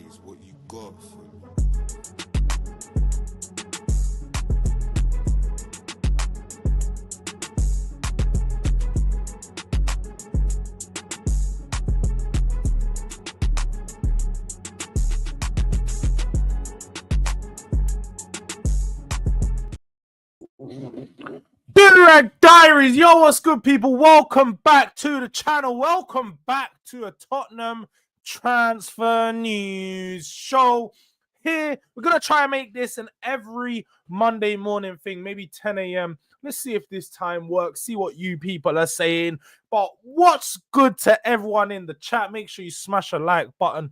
is what you got for me. Durag Diaries, yo, what's good, people? Welcome back to the channel. Welcome back to a Tottenham transfer news show. Here, we're going to try and make this an every Monday morning thing, maybe 10 a.m. Let's see if this time works, see what you people are saying. But what's good to everyone in the chat? Make sure you smash a like button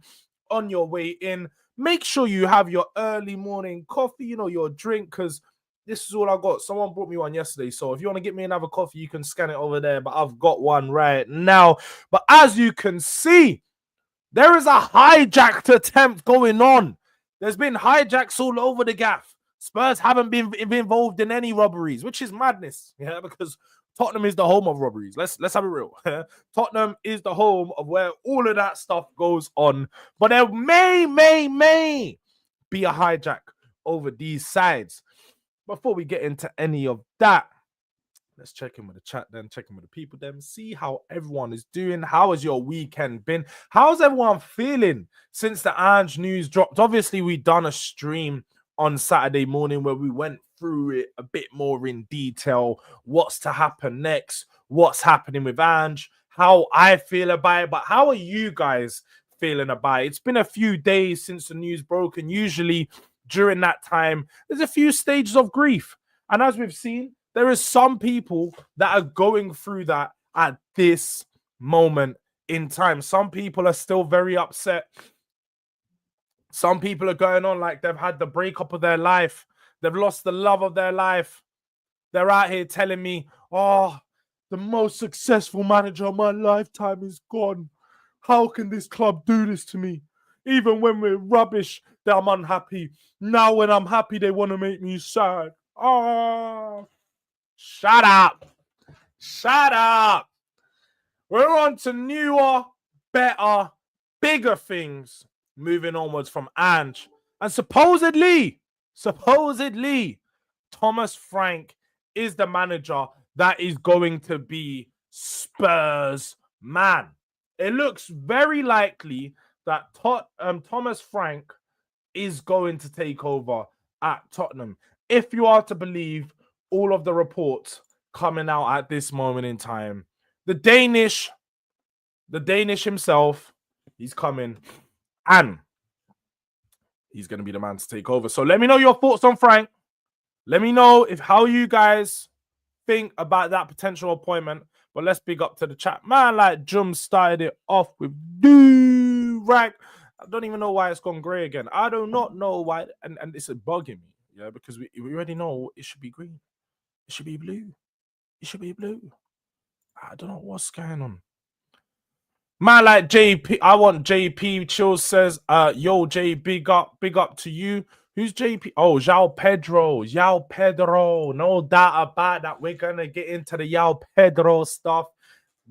on your way in. Make sure you have your early morning coffee, your drink, because this is all I got. Someone brought me one yesterday. So if you want to get me another coffee, you can scan it over there. But I've got one right now. But as you can see, there is a hijacked attempt going on. There's been hijacks all over the gaff. Spurs haven't been involved in any robberies, which is madness. Yeah, because Tottenham is the home of robberies. Let's have it real. Tottenham is the home of where all of that stuff goes on. But there may be a hijack over these sides. Before we get into any of that, let's check in with the chat then, check in with the people then, see how everyone is doing. How has your weekend been? How's everyone feeling since the Ange news dropped? Obviously, we done a stream on Saturday morning where we went through it a bit more in detail. What's to happen next? What's happening with Ange? How I feel about it. But how are you guys feeling about it? It's been a few days since the news broke, and usually during that time, there's a few stages of grief. And as we've seen, there is some people that are going through that at this moment in time. Some people are still very upset. Some people are going on like they've had the breakup of their life. They've lost the love of their life. They're out here telling me, oh, the most successful manager of my lifetime is gone. How can this club do this to me? Even when we're rubbish, that I'm unhappy. Now when I'm happy, they want to make me sad. Oh, shut up. Shut up. We're on to newer, better, bigger things. Moving onwards from Ange. And supposedly, Thomas Frank is the manager that is going to be Spurs man. It looks very likely that Thomas Frank is going to take over at Tottenham, if you are to believe all of the reports coming out at this moment in time. The Danish himself, he's coming, and he's going to be the man to take over. So let me know your thoughts on Frank. Let me know how you guys think about that potential appointment. But let's big up to the chat. Man, like Jum started it off with Durag. I don't even know why it's gone grey again. I do not know why. And it's bugging me. Yeah, because we already know it should be green. It should be blue. It should be blue. I don't know what's going on. Man, like JP, I want JP. Chills says, yo, J, big up to you. Who's JP? Oh, Joao Pedro. No doubt about that. We're going to get into the Joao Pedro stuff.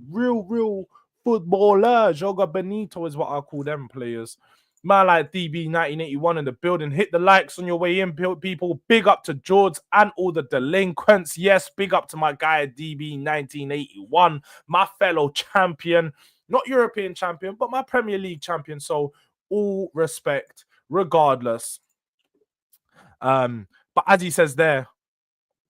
Real footballer. Joga Benito is what I call them players. Man, like DB 1981 in the building. Hit the likes on your way in, people. Big up to Jords and all the delinquents. Yes, big up to my guy DB 1981, my fellow champion. Not European champion, but my Premier League champion. So all respect, regardless. But as he says there,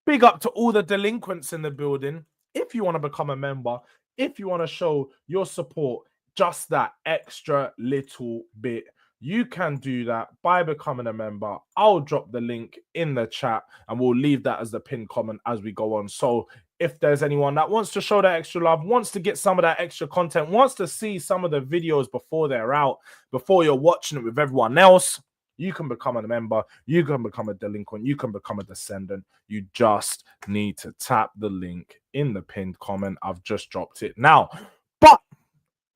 big up to all the delinquents in the building. If you want to become a member, if you want to show your support, just that extra little bit, you can do that by becoming a member. I'll drop the link in the chat and we'll leave that as the pinned comment as we go on. So if there's anyone that wants to show that extra love, wants to get some of that extra content, wants to see some of the videos before they're out, before you're watching it with everyone else, you can become a member. You can become a delinquent. You can become a descendant. You just need to tap the link in the pinned comment. I've just dropped it now. But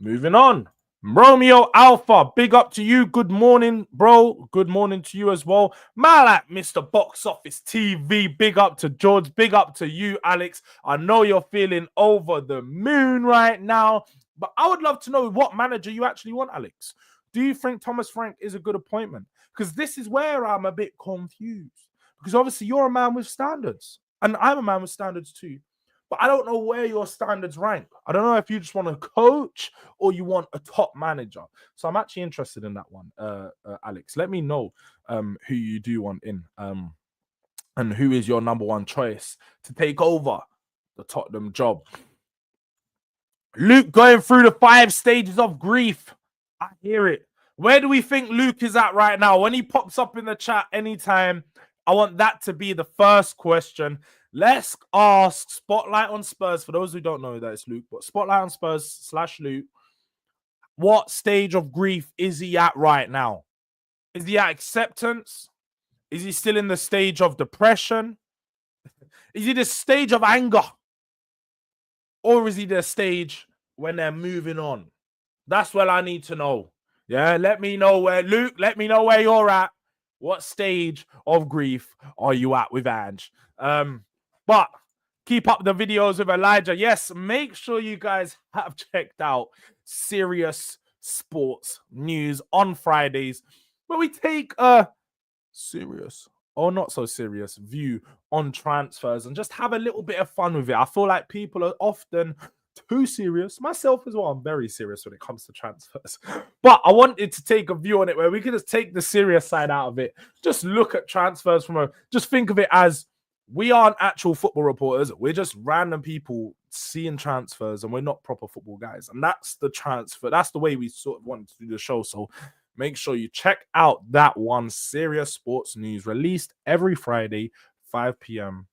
moving on. Romeo Alpha, big up to you. Good morning, bro. Good morning to you as well. Malak, Mr. Box Office TV, big up to Jords. Big up to you, Alex. I know you're feeling over the moon right now, but I would love to know what manager you actually want, Alex. Do you think Thomas Frank is a good appointment? Because this is where I'm a bit confused. Because obviously you're a man with standards, and I'm a man with standards too. But I don't know where your standards rank. I don't know if you just want a coach or you want a top manager. So I'm actually interested in that one, Alex. Let me know who you do want in, and who is your number one choice to take over the Tottenham job. Luke going through the 5 stages of grief. I hear it. Where do we think Luke is at right now? When he pops up in the chat anytime, I want that to be the first question. Let's ask Spotlight on Spurs. For those who don't know that it's Luke, but Spotlight on Spurs / Luke. What stage of grief is he at right now? Is he at acceptance? Is he still in the stage of depression? Is he the stage of anger? Or is he the stage when they're moving on? That's what I need to know. Yeah, let me know where, Luke, let me know where you're at. What stage of grief are you at with Ange? But keep up the videos with Elijah. Yes, make sure you guys have checked out Serious Sports News on Fridays, where we take a serious or not so serious view on transfers and just have a little bit of fun with it. I feel like people are often too serious. Myself as well, I'm very serious when it comes to transfers. But I wanted to take a view on it where we can just take the serious side out of it. Just look at transfers just think of it as we aren't actual football reporters. We're just random people seeing transfers, and we're not proper football guys. And that's the transfer. That's the way we sort of wanted to do the show. So make sure you check out that one. Serious Sports News, released every Friday, 5 p.m.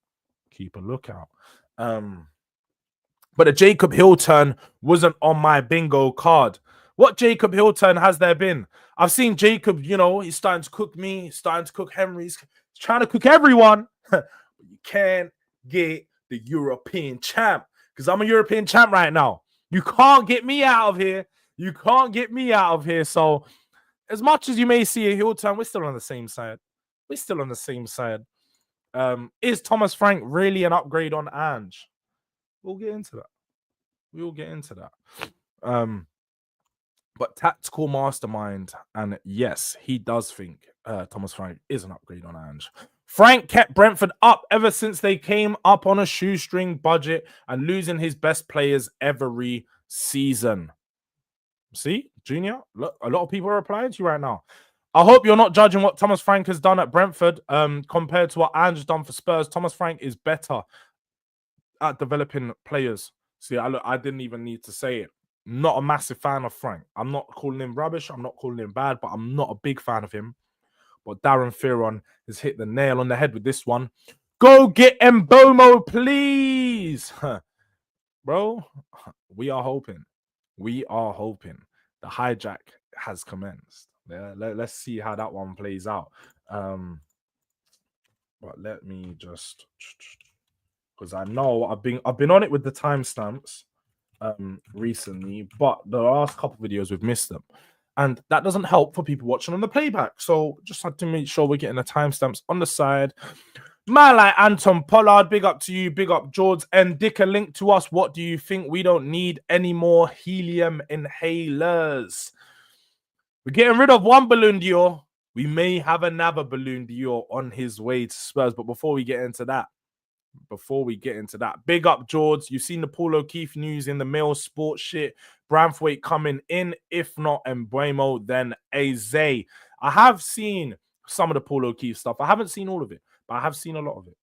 Keep a lookout. But the Jacob Hill turn wasn't on my bingo card. What Jacob Hill turn has there been? I've seen Jacob, he's starting to cook me, he's starting to cook Henry, he's trying to cook everyone. But you can't get the European champ, because I'm a European champ right now. You can't get me out of here. You can't get me out of here. So as much as you may see a heel turn, we're still on the same side. We're still on the same side. Is Thomas Frank really an upgrade on Ange? We'll get into that. We will get into that. But tactical mastermind, and yes, he does think Thomas Frank is an upgrade on Ange. Frank kept Brentford up ever since they came up on a shoestring budget and losing his best players every season. See, Junior, look, a lot of people are replying to you right now. I hope you're not judging what Thomas Frank has done at Brentford compared to what Ange has done for Spurs. Thomas Frank is better at developing players. See, I didn't even need to say it. Not a massive fan of Frank. I'm not calling him rubbish. I'm not calling him bad, but I'm not a big fan of him. But Darren Fearon has hit the nail on the head with this one. Go get Mbuemo, please. Bro, we are hoping. We are hoping. The hijack has commenced. Yeah, let's see how that one plays out. But let me just, because I know I've been on it with the timestamps recently, but the last couple of videos we've missed them, and that doesn't help for people watching on the playback. So just had to make sure we're getting the timestamps on the side. Man like Anton Pollard, big up to you, big up Jords, and Dick, a link to us. What do you think? We don't need any more helium inhalers. We're getting rid of one Balloon Dior. We may have another Balloon Dior on his way to Spurs. But before we get into that, big up Jords. You've seen the Paul O'Keefe news in the Mail Sports shit. Branthwaite coming in. If not Mbuemo, then Eze. I have seen some of the Paul O'Keefe stuff. I haven't seen all of it, but I have seen a lot of it.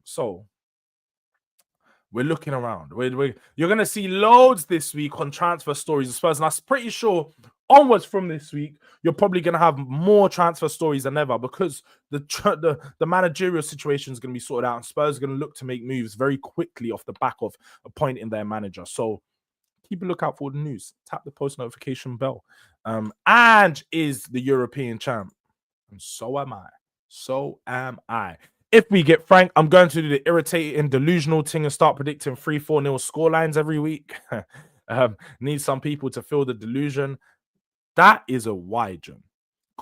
So we're looking around. You're going to see loads this week on transfer stories of Spurs. And I'm pretty sure onwards from this week, you're probably going to have more transfer stories than ever, because the managerial situation is going to be sorted out, and Spurs are going to look to make moves very quickly off the back of appointing their manager. So keep a lookout for the news. Tap the post notification bell. Ange is the European champ, and so am I. So am I. If we get Frank, I'm going to do the irritating, delusional thing and start predicting 3-4-0 scorelines every week. Need some people to feel the delusion. That is a why, John.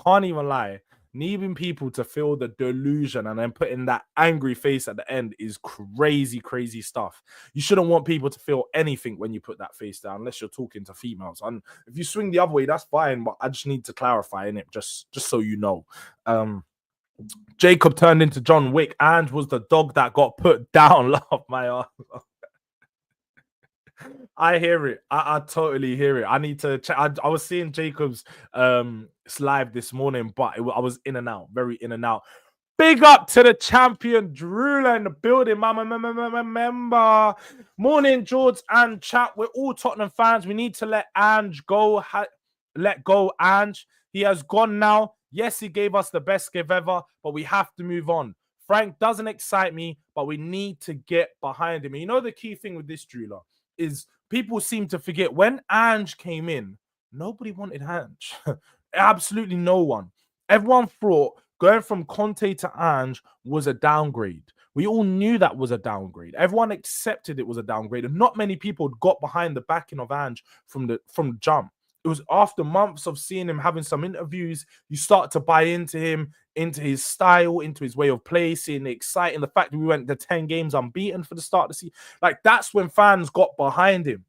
Can't even lie. needing people to feel the delusion and then putting that angry face at the end is crazy, crazy stuff. You shouldn't want people to feel anything when you put that face down, unless you're talking to females. And if you swing the other way, that's fine, but I just need to clarify in it, just so you know. Jacob turned into John Wick and was the dog that got put down. Love my ass. I hear it. I totally hear it. I need to check. I was seeing Jacob's live this morning, but I was in and out, very in and out. Big up to the champion Drula in the building, member. Morning, Jords and chat. We're all Tottenham fans. We need to let Ange go. Let go, Ange. He has gone now. Yes, he gave us the best give ever, but we have to move on. Frank doesn't excite me, but we need to get behind him. And you know the key thing with this, Drula, is people seem to forget when Ange came in, nobody wanted Ange. Absolutely no one. Everyone thought going from Conte to Ange was a downgrade. We all knew that was a downgrade. Everyone accepted it was a downgrade, and not many people got behind the backing of Ange from the jump. It was after months of seeing him having some interviews, you start to buy into him, into his style, into his way of play, seeing the exciting, the fact that we went to 10 games unbeaten for the start of the season. Like, that's when fans got behind him.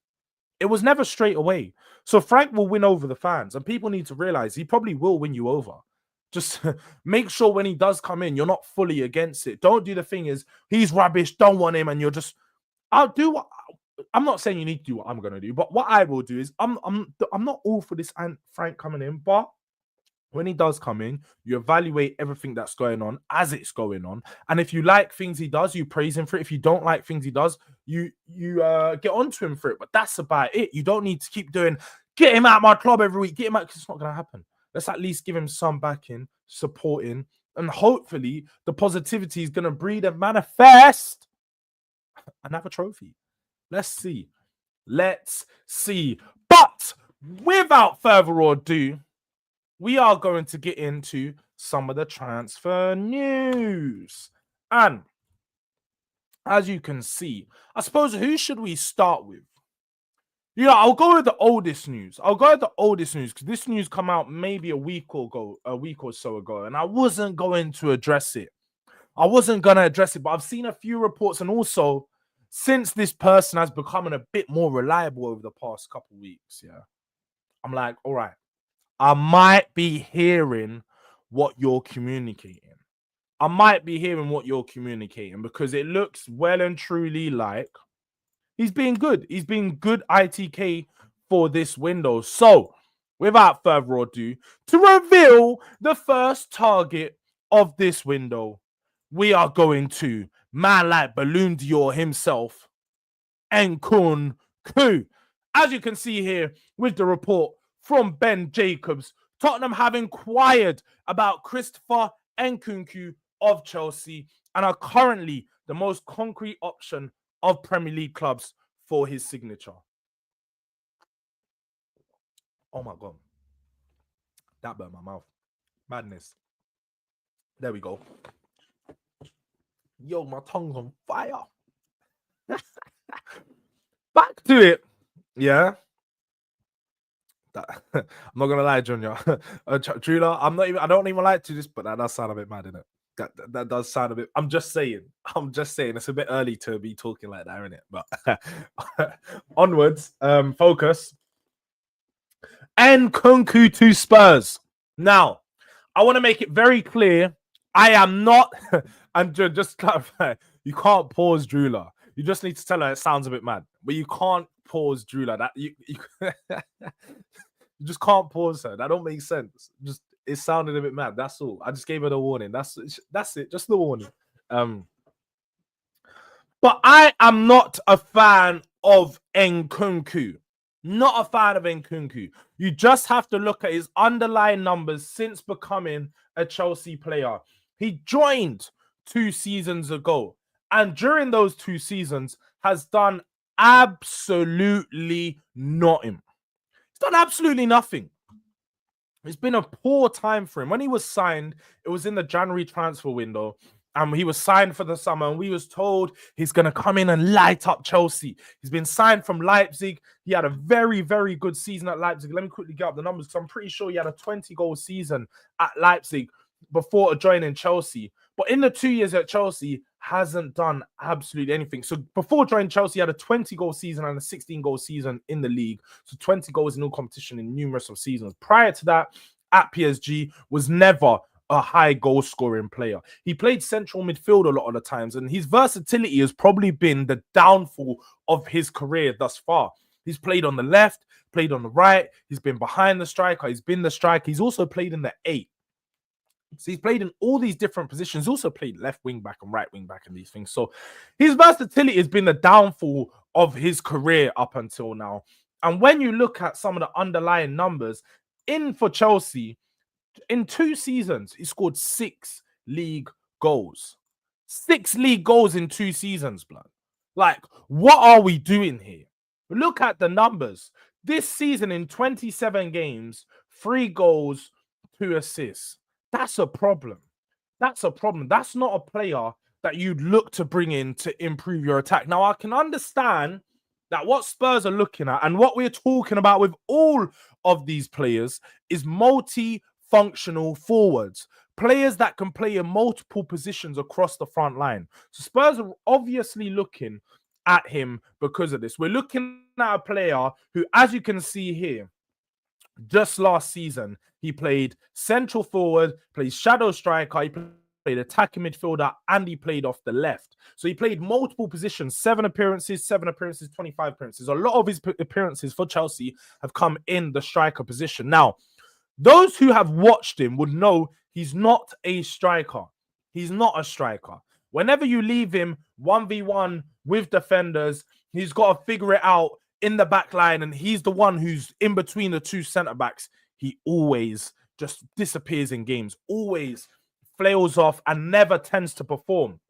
It was never straight away. So Frank will win over the fans, and people need to realize he probably will win you over. Just make sure when he does come in, you're not fully against it. Don't do the thing is, he's rubbish, don't want him, and you're just, I'm not saying you need to do what I'm going to do, but what I will do is I'm not all for this Frank coming in, but when he does come in, you evaluate everything that's going on as it's going on. And if you like things he does, you praise him for it. If you don't like things he does, you get onto him for it. But that's about it. You don't need to keep doing, get him out of my club every week, get him out, because it's not going to happen. Let's at least give him some backing, supporting, and hopefully the positivity is going to breed and manifest another trophy. Let's see. But without further ado, we are going to get into some of the transfer news. And as you can see, I suppose, who should we start with? I'll go with the oldest news. Because this news come out maybe a week or so ago, and I wasn't going to address it. But I've seen a few reports, and also since this person has become a bit more reliable over the past couple of weeks, I'm like, all right, I might be hearing what you're communicating. Because it looks well and truly like he's been good. He's been good ITK for this window. So, without further ado, to reveal the first target of this window, we are going to man like Balloon Dior himself, Nkunku. As you can see here with the report from Ben Jacobs, Tottenham have inquired about Christopher Nkunku of Chelsea and are currently the most concrete option of Premier League clubs for his signature. Oh my God. That burnt my mouth. Madness. There we go. Yo, my tongue's on fire. Back to it. Yeah. I'm not gonna lie, Junior. Trula, I don't even like to this, but that does sound a bit mad, innit? That does sound a bit. I'm just saying. It's a bit early to be talking like that, isn't it? But onwards, focus. Nkunku to Spurs. Now, I want to make it very clear. I am not, and just clarify, you can't pause Drula. You just need to tell her it sounds a bit mad, but you can't pause Drula. That you just can't pause her. That don't make sense. Just, it sounded a bit mad. That's all. I just gave her the warning. That's it. Just the warning. But I am not a fan of Nkunku. Not a fan of Nkunku. You just have to look at his underlying numbers since becoming a Chelsea player. He joined 2 seasons ago, and during those 2 seasons has done absolutely nothing. He's done absolutely nothing. It's been a poor time for him. When he was signed, it was in the January transfer window, and he was signed for the summer, and we was told he's going to come in and light up Chelsea. He's been signed from Leipzig. He had a very, very good season at Leipzig. Let me quickly get up the numbers, because I'm pretty sure he had a 20-goal season at Leipzig before joining Chelsea. But in the 2 years at Chelsea, hasn't done absolutely anything. So before joining Chelsea, he had a 20-goal season and a 16-goal season in the league. So 20 goals in all competition in numerous of seasons. Prior to that, at PSG, was never a high goal scoring player. He played central midfield a lot of the times, and his versatility has probably been the downfall of his career thus far. He's played on the left, played on the right, he's been behind the striker, he's been the striker, he's also played in the 8. So he's played in all these different positions. He's also played left wing back and right wing back and these things. So his versatility has been the downfall of his career up until now. And when you look at some of the underlying numbers, in for Chelsea, in 2 seasons, he scored 6 league goals. 6 league goals in 2 seasons, blood. Like, what are we doing here? Look at the numbers. This season in 27 games, 3 goals, 2 assists. That's a problem. That's a problem. That's not a player that you'd look to bring in to improve your attack. Now, I can understand that what Spurs are looking at and what we're talking about with all of these players is multi-functional forwards, players that can play in multiple positions across the front line. So Spurs are obviously looking at him because of this. We're looking at a player who, as you can see here, just last season, he played central forward, played shadow striker, he played attacking midfielder, and he played off the left. So he played multiple positions, 7 appearances, 25 appearances. A lot of his appearances for Chelsea have come in the striker position. Now, those who have watched him would know he's not a striker. He's not a striker. Whenever you leave him 1v1 with defenders, he's got to figure it out in the back line, and he's the one who's in between the 2 centre-backs. He always just disappears in games, always flails off, and never tends to perform.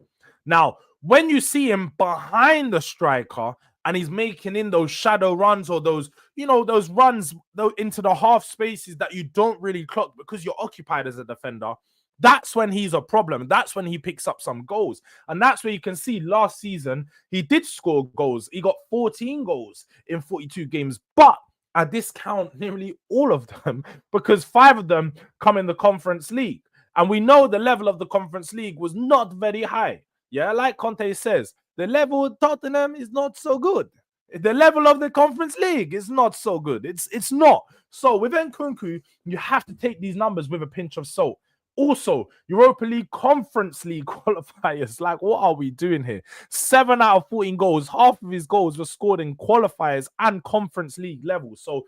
Now, when you see him behind the striker and he's making in those shadow runs or those, those runs into the half spaces that you don't really clock because you're occupied as a defender, that's when he's a problem. That's when he picks up some goals. And that's where you can see last season, he did score goals. He got 14 goals in 42 games, but I discount nearly all of them because 5 of them come in the Conference League. And we know the level of the Conference League was not very high. Yeah, like Conte says, the level of Tottenham is not so good. The level of the Conference League is not so good. It's not. So with Nkunku, you have to take these numbers with a pinch of salt. Also, Europa League, Conference League qualifiers. Like, what are we doing here? 7 out of 14 goals. Half of his goals were scored in qualifiers and Conference League levels. So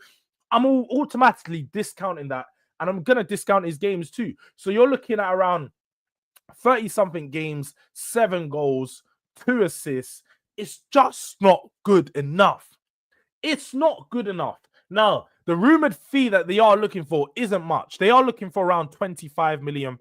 I'm automatically discounting that. And I'm going to discount his games too. So you're looking at around 30-something games, 7 goals, 2 assists. It's just not good enough. It's not good enough. Now, the rumored fee that they are looking for isn't much. They are looking for around £25 million,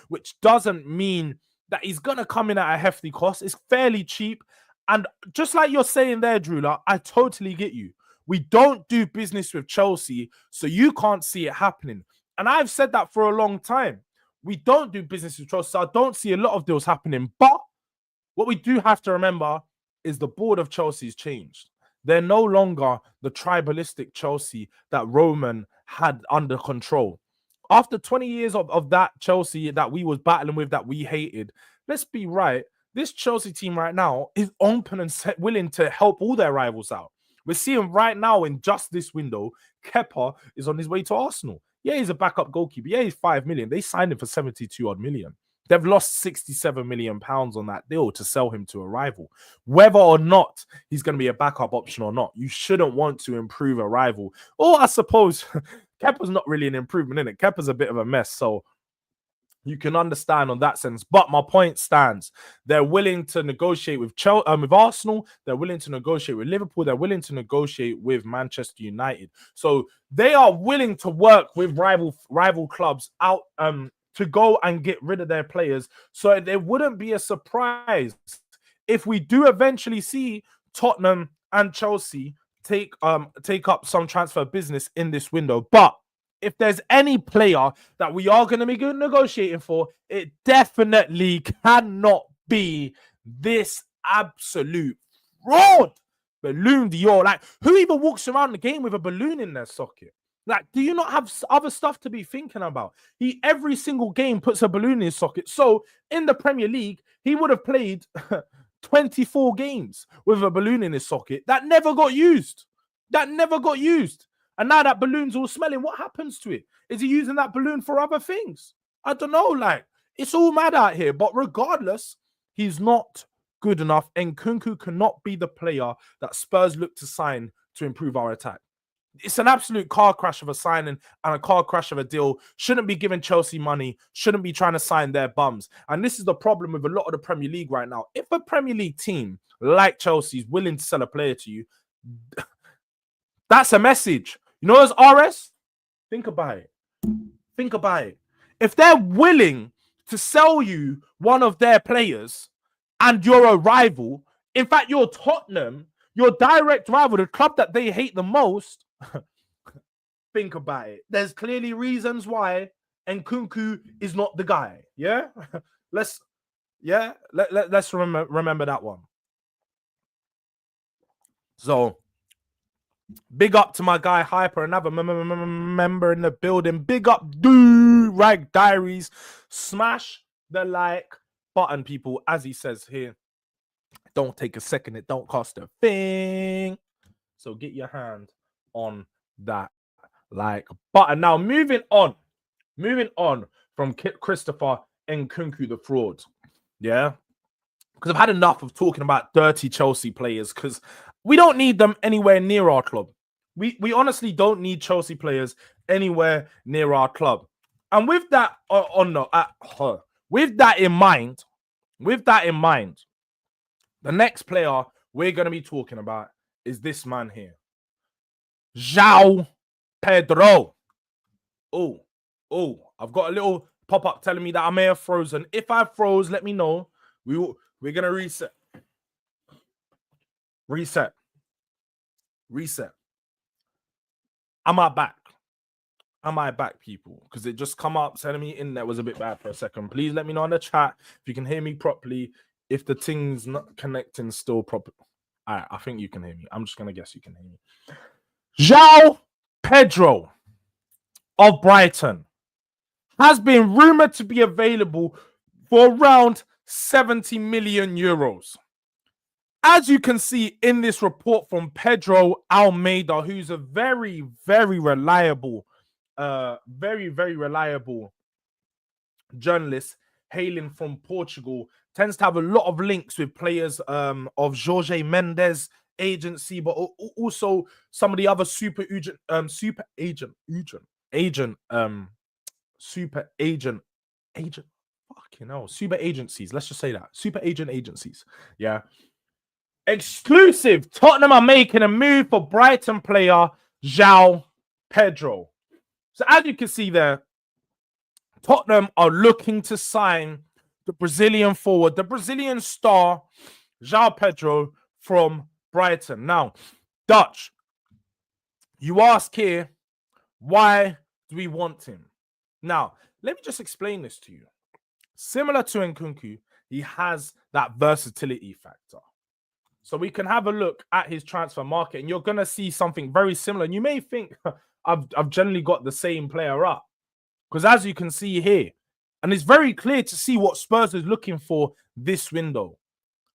which doesn't mean that he's going to come in at a hefty cost. It's fairly cheap. And just like you're saying there, Drula, I totally get you. We don't do business with Chelsea, so you can't see it happening. And I've said that for a long time. We don't do business with Chelsea, so I don't see a lot of deals happening. But what we do have to remember is the board of Chelsea's changed. They're no longer the tribalistic Chelsea that Roman had under control. After 20 years of that Chelsea that we was battling with, that we hated, let's be right, this Chelsea team right now is open and willing to help all their rivals out. We're seeing right now in just this window, Kepa is on his way to Arsenal. Yeah, he's a backup goalkeeper. Yeah, he's 5 million. They signed him for 72 odd million. They've lost 67 million pounds on that deal to sell him to a rival. Whether or not he's going to be a backup option or not, you shouldn't want to improve a rival. Or I suppose Kepa's not really an improvement, in it. Kepa's a bit of a mess, so you can understand on that sense. But my point stands. They're willing to negotiate with Arsenal. They're willing to negotiate with Liverpool. They're willing to negotiate with Manchester United. So they are willing to work with rival clubs out to go and get rid of their players. So there wouldn't be a surprise if we do eventually see Tottenham and Chelsea take up some transfer business in this window. But if there's any player that we are going to be good negotiating for, it definitely cannot be this absolute fraud. Balloon Dior. Like, who even walks around the game with a balloon in their socket? Like, do you not have other stuff to be thinking about? He every single game puts a balloon in his socket. So in the Premier League, he would have played 24 games with a balloon in his socket that never got used. That never got used. And now that balloon's all smelling. What happens to it? Is he using that balloon for other things? I don't know. Like, it's all mad out here. But regardless, he's not good enough. And Nkunku cannot be the player that Spurs look to sign to improve our attack. It's an absolute car crash of a signing and a car crash of a deal. Shouldn't be giving Chelsea money. Shouldn't be trying to sign their bums. And this is the problem with a lot of the Premier League right now. If a Premier League team like Chelsea is willing to sell a player to you, that's a message. You know, as RS, think about it. Think about it. If they're willing to sell you one of their players and you're a rival, in fact, you're Tottenham, your direct rival, the club that they hate the most, think about it. There's clearly reasons why Nkunku is not the guy. Yeah? Let's remember that one. So, big up to my guy Hyper, another member in the building. Big up Durag Diaries. Smash the like button, people, as he says here. Don't take a second. It don't cost a thing. So get your hand on that like button. Now, moving on from Christopher Nkunku, the fraud. Yeah. Because I've had enough of talking about dirty Chelsea players because we don't need them anywhere near our club. We honestly don't need Chelsea players anywhere near our club. And with that with that in mind, the next player we're going to be talking about is this man here. Joao Pedro. Oh, I've got a little pop-up telling me that I may have frozen. If I froze, let me know. We're going to reset. Am I back, people? Because it just come up telling me internet was a bit bad for a second. Please let me know in the chat if you can hear me properly. If the thing's not connecting still properly. All right, I think you can hear me. I'm just going to guess you can hear me. Joao Pedro of Brighton has been rumored to be available for around 70 million euros. As you can see in this report from Pedro Almeida, who's a very, very reliable, journalist hailing from Portugal, tends to have a lot of links with players of Jorge Mendes agency, but also some of the other super agent agencies. Let's just say that. Super agent agencies. Yeah. Exclusive. Tottenham are making a move for Brighton player Joao Pedro. So as you can see there, Tottenham are looking to sign the Brazilian forward, the Brazilian star, Joao Pedro from Brighton. Now, Dutch, you ask here, why do we want him? Now, let me just explain this to you. Similar to Nkunku, he has that versatility factor. So we can have a look at his transfer market, and you're going to see something very similar. And you may think I've generally got the same player up. Because as you can see here, and it's very clear to see what Spurs is looking for this window.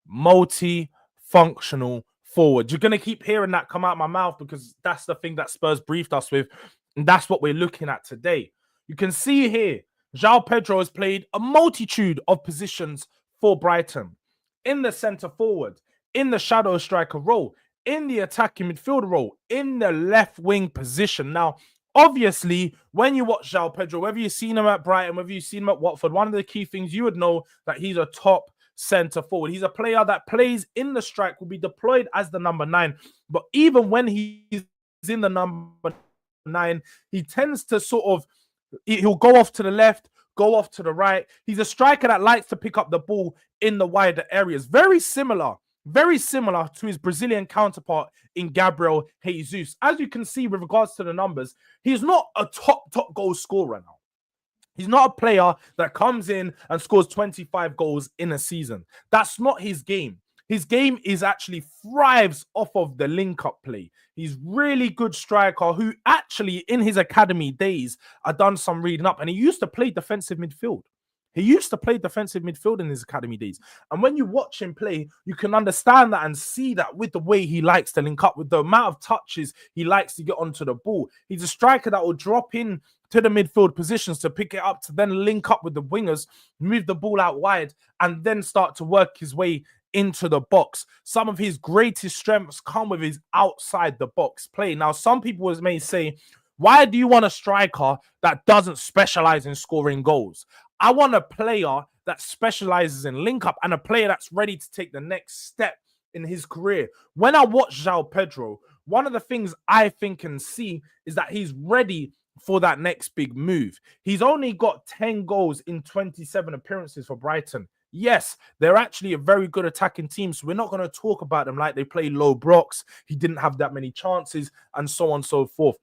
Multi-functional forward. You're going to keep hearing that come out of my mouth because that's the thing that Spurs briefed us with. And that's what we're looking at today. You can see here, Joao Pedro has played a multitude of positions for Brighton. In the centre forward, in the shadow striker role, in the attacking midfielder role, in the left wing position. Now, obviously, when you watch Joao Pedro, whether you've seen him at Brighton, whether you've seen him at Watford, one of the key things you would know that he's a top centre forward. He's a player that plays in the strike, will be deployed as the number 9. But even when he's in the number 9, he tends to he'll go off to the left, go off to the right. He's a striker that likes to pick up the ball in the wider areas. Very similar to his Brazilian counterpart in Gabriel Jesus. As you can see with regards to the numbers, he's not a top goal scorer now. He's not a player that comes in and scores 25 goals in a season. That's not his game. His game is actually thrives off of the link-up play. He's really good striker who actually in his academy days, I done some reading up, and he used to play defensive midfield. He used to play defensive midfield in his academy days. And when you watch him play, you can understand that and see that with the way he likes to link up, with the amount of touches he likes to get onto the ball. He's a striker that will drop in to the midfield positions to pick it up, to then link up with the wingers, move the ball out wide, and then start to work his way into the box. Some of his greatest strengths come with his outside the box play. Now, some people may say, why do you want a striker that doesn't specialize in scoring goals? I want a player that specializes in link up and a player that's ready to take the next step in his career. When I watch Joao Pedro, one of the things I think and see is that he's ready for that next big move. He's only got 10 goals in 27 appearances for Brighton. Yes, they're actually a very good attacking team, so we're not going to talk about them like they play low blocks. He didn't have that many chances and so on and so forth.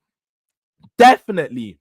Definitely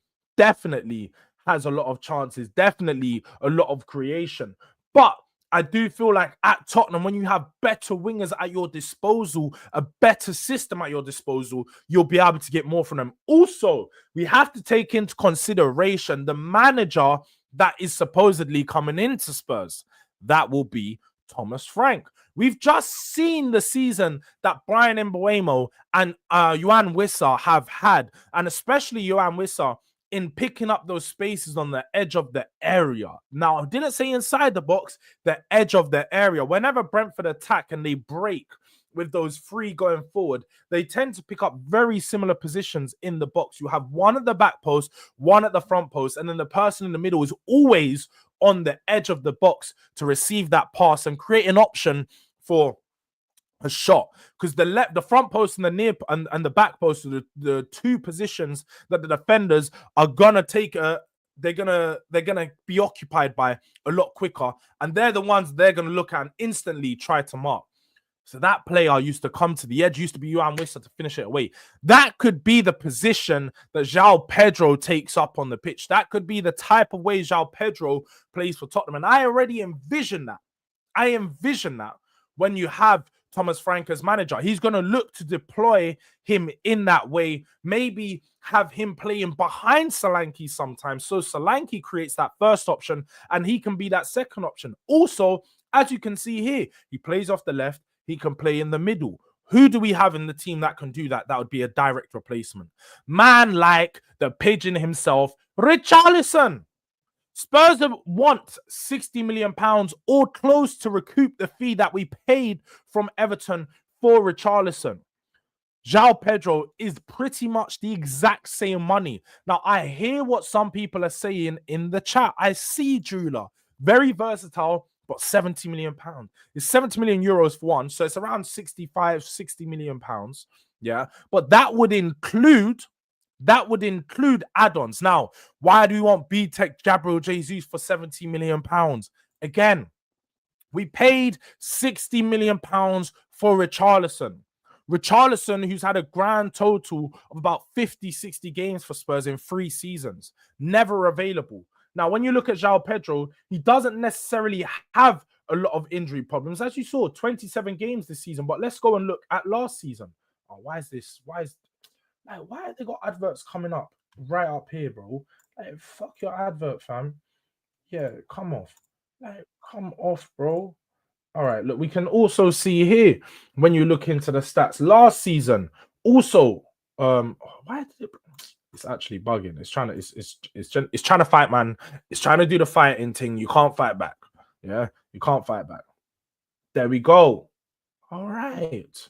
has a lot of chances, definitely a lot of creation. But I do feel like at Tottenham, when you have better wingers at your disposal, a better system at your disposal, you'll be able to get more from them. Also, we have to take into consideration the manager that is supposedly coming into Spurs. That will be Thomas Frank. We've just seen the season that Bryan Mbeumo and Joao Pedro have had, and especially Joao Pedro in picking up those spaces on the edge of the area. Now, I didn't say inside the box, the edge of the area. Whenever Brentford attack and they break with those three going forward, they tend to pick up very similar positions in the box. You have one at the back post, one at the front post, and then the person in the middle is always on the edge of the box to receive that pass and create an option for a shot, because the front post and the near and the back post are the two positions that the defenders are gonna take they're gonna be occupied by a lot quicker, and they're the ones they're gonna look at and instantly try to mark. So that player used to come to the edge, used to be Joao Pedro to finish it away. That could be the position that Joao Pedro takes up on the pitch. That could be the type of way Joao Pedro plays for Tottenham, and I already envision that. I envision that when you have Thomas Frank as manager, he's going to look to deploy him in that way. Maybe have him playing behind Solanke sometimes, so Solanke creates that first option and he can be that second option. Also, as you can see here, he plays off the left, he can play in the middle. Who do we have in the team that can do that? That would be a direct replacement. Man like the pigeon himself, Richarlison. Spurs want £60 million or close to recoup the fee that we paid from Everton for Richarlison. Joao Pedro is pretty much the exact same money. Now, I hear what some people are saying in the chat. I see Jula, very versatile, but £70 million. It's 70 million euros for one, so it's around 65, 60 million pounds. Yeah, but that would include add-ons. Now, why do we want B-Tech Gabriel Jesus for £70 million? Again, we paid £60 million for Richarlison. Richarlison, who's had a grand total of about 50, 60 games for Spurs in 3 seasons, never available. Now, when you look at Joao Pedro, he doesn't necessarily have a lot of injury problems. As you saw, 27 games this season. But let's go and look at last season. Oh, why have they got adverts coming up right up here, bro? Like, fuck your advert, fam. Yeah, come off. Like, come off, bro. All right, look, we can also see here when you look into the stats last season. Also, why did it? It's actually bugging. It's trying to fight, man. It's trying to do the fighting thing. You can't fight back. Yeah, you can't fight back. There we go. All right.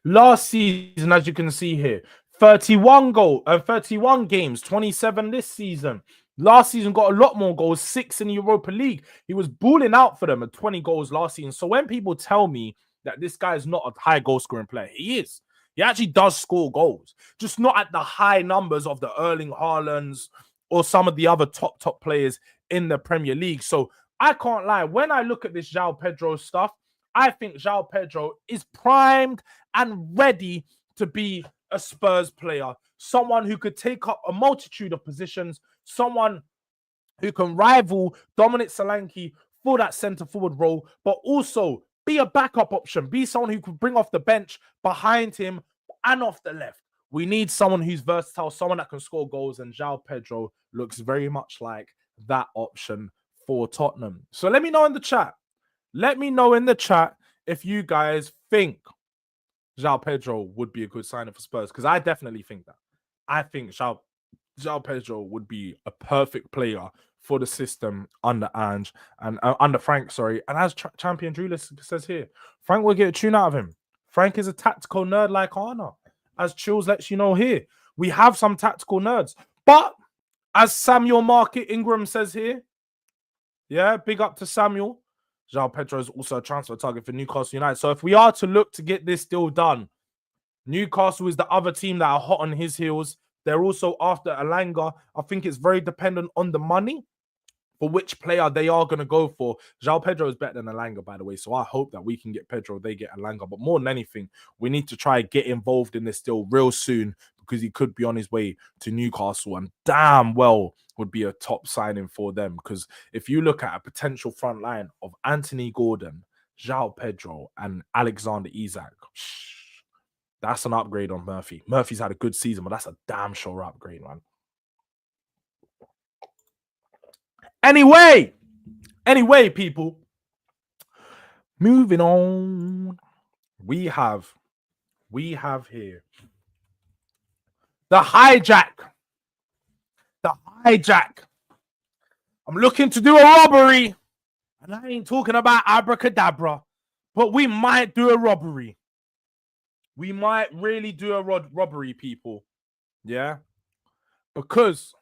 Last season, as you can see here, 31 games, 27 this season. Last season got a lot more goals, 6 in the Europa League. He was balling out for them at 20 goals last season. So when people tell me that this guy is not a high goal scoring player, he is. He actually does score goals, just not at the high numbers of the Erling Haalands or some of the other top players in the Premier League. So I can't lie. When I look at this Joao Pedro stuff, I think Joao Pedro is primed and ready to be a Spurs player. Someone who could take up a multitude of positions. Someone who can rival Dominic Solanke for that centre forward role, but also Be a backup option. Be someone who could bring off the bench behind him and off the left. We need someone who's versatile, someone that can score goals, and Joao Pedro looks very much like that option for Tottenham. So let me know in the chat. Let me know in the chat if you guys think Joao Pedro would be a good signing for Spurs, because I definitely think that. I think Joao Pedro would be a perfect player for the system under Ange and under Frank, sorry. And as Champion Julius says here, Frank will get a tune out of him. Frank is a tactical nerd like Arna. As Chills lets you know here, we have some tactical nerds. But as Samuel Market Ingram says here, yeah, big up to Samuel. Joao Pedro is also a transfer target for Newcastle United. So if we are to look to get this deal done, Newcastle is the other team that are hot on his heels. They're also after Alanga. I think it's very dependent on the money for which player they are going to go for. Joao Pedro is better than Alanga, by the way. So I hope that we can get Pedro, they get Alanga. But more than anything, we need to try and get involved in this deal real soon, because he could be on his way to Newcastle and damn well would be a top signing for them. Because if you look at a potential front line of Anthony Gordon, Joao Pedro, and Alexander Isak, that's an upgrade on Murphy. Murphy's had a good season, but that's a damn sure upgrade, man. Anyway, people, moving on. We have here the hijack. The hijack. I'm looking to do a robbery, and I ain't talking about abracadabra, but we might do a robbery. We might really do a robbery, people. Yeah, because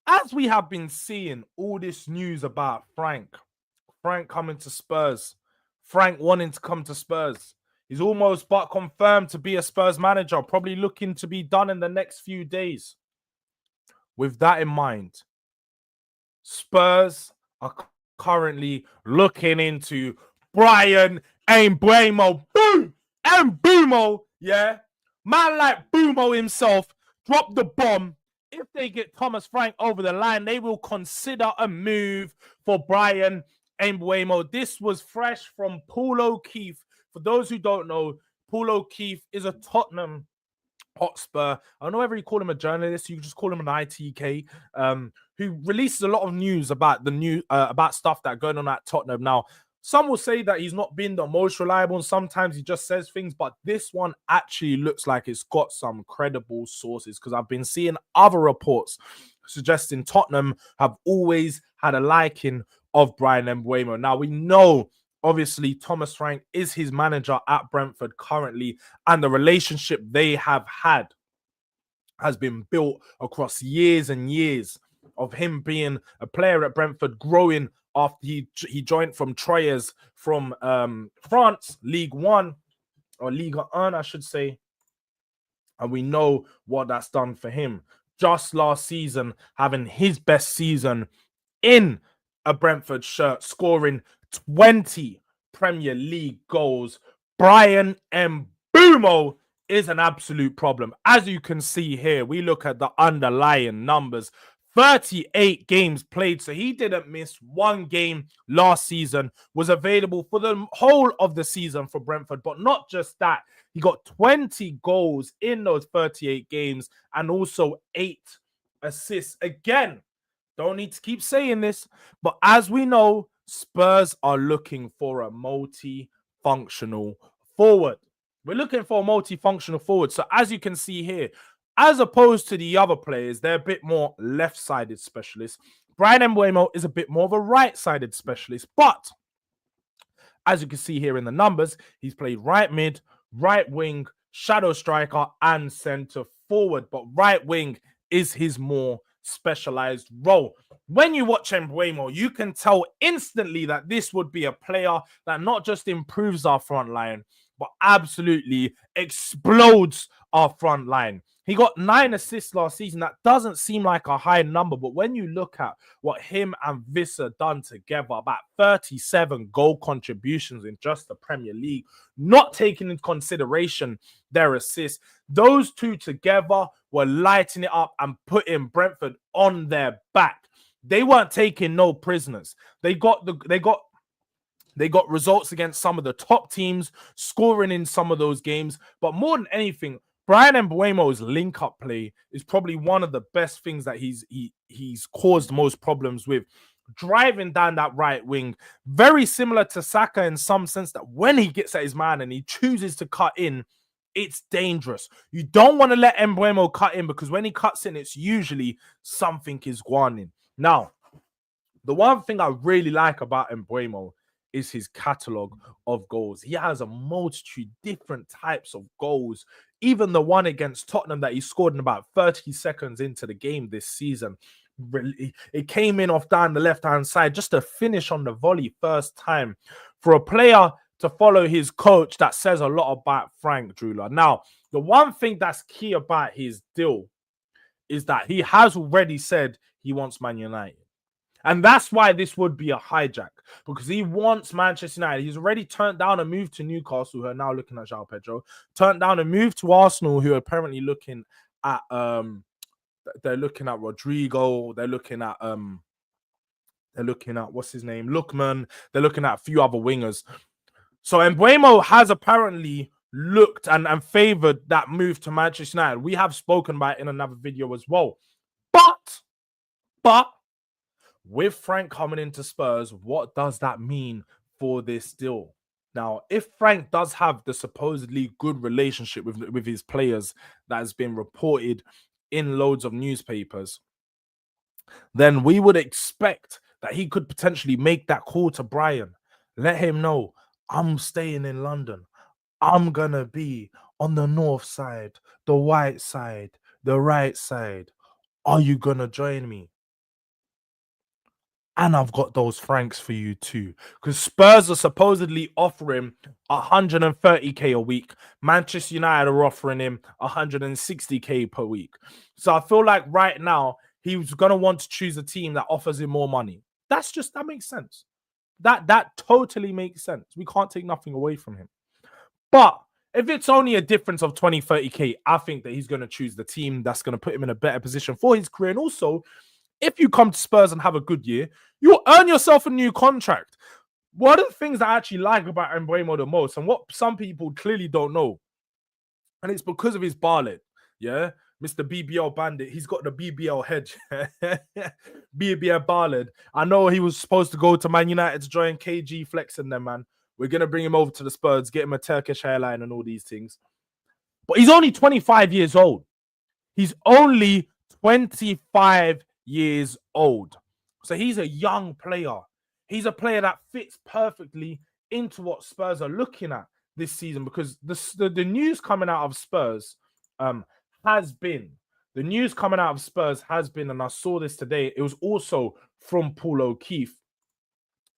as we have been seeing all this news about Frank coming to Spurs, Frank wanting to come to Spurs, he's almost but confirmed to be a Spurs manager, probably looking to be done in the next few days. With that in mind, Spurs are currently looking into Bryan Mbeumo. Boom! Mbuemo, yeah? Man like Mbeumo himself dropped the bomb. If they get Thomas Frank over the line, they will consider a move for Bryan Mbeumo. This was fresh from Paul O'Keefe. For those who don't know, Paul O'Keefe is a Tottenham Hotspur. I don't know whether you call him a journalist, you just call him an ITK, who releases a lot of news about about stuff that going on at Tottenham. Now, some will say that he's not been the most reliable, and sometimes he just says things, but this one actually looks like it's got some credible sources, because I've been seeing other reports suggesting Tottenham have always had a liking of Bryan Mbeumo. Now, we know, obviously, Thomas Frank is his manager at Brentford currently, and the relationship they have had has been built across years and years of him being a player at Brentford, growing after he joined from Troyes from France, League One, or Ligue 1, I should say. And we know what that's done for him. Just last season, having his best season in a Brentford shirt, scoring 20 Premier League goals. Bryan Mbeumo is an absolute problem. As you can see here, we look at the underlying numbers. 38 games played, so he didn't miss one game last season, was available for the whole of the season for Brentford. But not just that, he got 20 goals in those 38 games and also 8 assists. Again, don't need to keep saying this, but as we know, Spurs are looking for a multi-functional forward. We're looking for a multifunctional forward. So as you can see here, as opposed to the other players, they're a bit more left-sided specialists. Bryan Mbeumo is a bit more of a right-sided specialist. But as you can see here in the numbers, he's played right mid, right wing, shadow striker, and centre forward. But right wing is his more specialized role. When you watch Mbuemo, you can tell instantly that this would be a player that not just improves our front line, but absolutely explodes our front line. He got 9 assists last season. That doesn't seem like a high number, but when you look at what him and Visser done together, about 37 goal contributions in just the Premier League, not taking into consideration their assists, those two together were lighting it up and putting Brentford on their back. They weren't taking no prisoners. They got They got results against some of the top teams, scoring in some of those games. But more than anything, Bryan Mbeumo's link-up play is probably one of the best things that he's caused most problems with. Driving down that right wing, very similar to Saka in some sense that when he gets at his man and he chooses to cut in, it's dangerous. You don't want to let Mbuemo cut in, because when he cuts in, it's usually something is going in. Now, the one thing I really like about Mbuemo is his catalogue of goals. He has a multitude different types of goals. Even the one against Tottenham that he scored in about 30 seconds into the game this season, it came in off down the left-hand side, just a finish on the volley first time. For a player to follow his coach, that says a lot about Frank Drula. Now, the one thing that's key about his deal is that he has already said he wants Man United. And that's why this would be a hijack, because he wants Manchester United. He's already turned down a move to Newcastle, who are now looking at Joao Pedro. Turned down a move to Arsenal, who are apparently looking at they're looking at Rodrigo. They're looking at what's his name, Lookman. They're looking at a few other wingers. So Mbuemo has apparently looked and favored that move to Manchester United. We have spoken about it in another video as well. But with Frank coming into Spurs, what does that mean for this deal? Now, if Frank does have the supposedly good relationship with his players that has been reported in loads of newspapers, then we would expect that he could potentially make that call to Brian. Let him know, I'm staying in London. I'm going to be on the north side, the white side, the right side. Are you going to join me? And I've got those francs for you too. Because Spurs are supposedly offering 130k a week. Manchester United are offering him 160k per week. So I feel like right now, he's going to want to choose a team that offers him more money. That makes sense. That totally makes sense. We can't take nothing away from him. But if it's only a difference of 20, 30k, I think that he's going to choose the team that's going to put him in a better position for his career. And also, if you come to Spurs and have a good year, you'll earn yourself a new contract. One of the things I actually like about Mbuemo the most, and what some people clearly don't know, and it's because of his Barlet, yeah? Mr. BBL Bandit, he's got the BBL hedge. BBL Barlet. I know he was supposed to go to Man United to join KG flexing them, man. We're going to bring him over to the Spurs, get him a Turkish hairline and all these things. But he's only 25 years old. He's only 25 years old. So he's a young player. He's a player that fits perfectly into what Spurs are looking at this season, because the news coming out of Spurs has been, and I saw this today, it was also from Paul O'Keefe,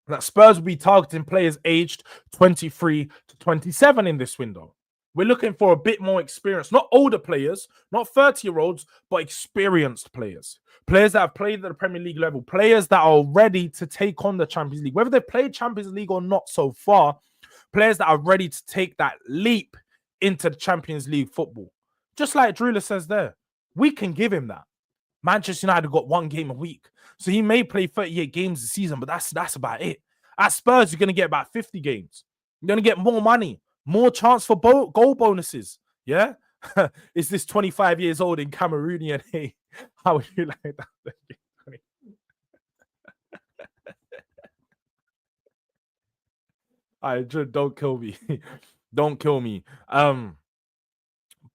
that Spurs will be targeting players aged 23 to 27 in this window. We're looking for a bit more experience, not older players, not 30-year-olds, but experienced players. Players that have played at the Premier League level, players that are ready to take on the Champions League. Whether they've played Champions League or not so far, players that are ready to take that leap into the Champions League football. Just like Drula says there, we can give him that. Manchester United got one game a week. So he may play 38 games a season, but that's about it. At Spurs, you're going to get about 50 games. You're going to get more money, more chance for goal bonuses. Yeah? Is this 25 years old in Cameroonian? Hey, how would you like that? All right, don't kill me. Don't kill me.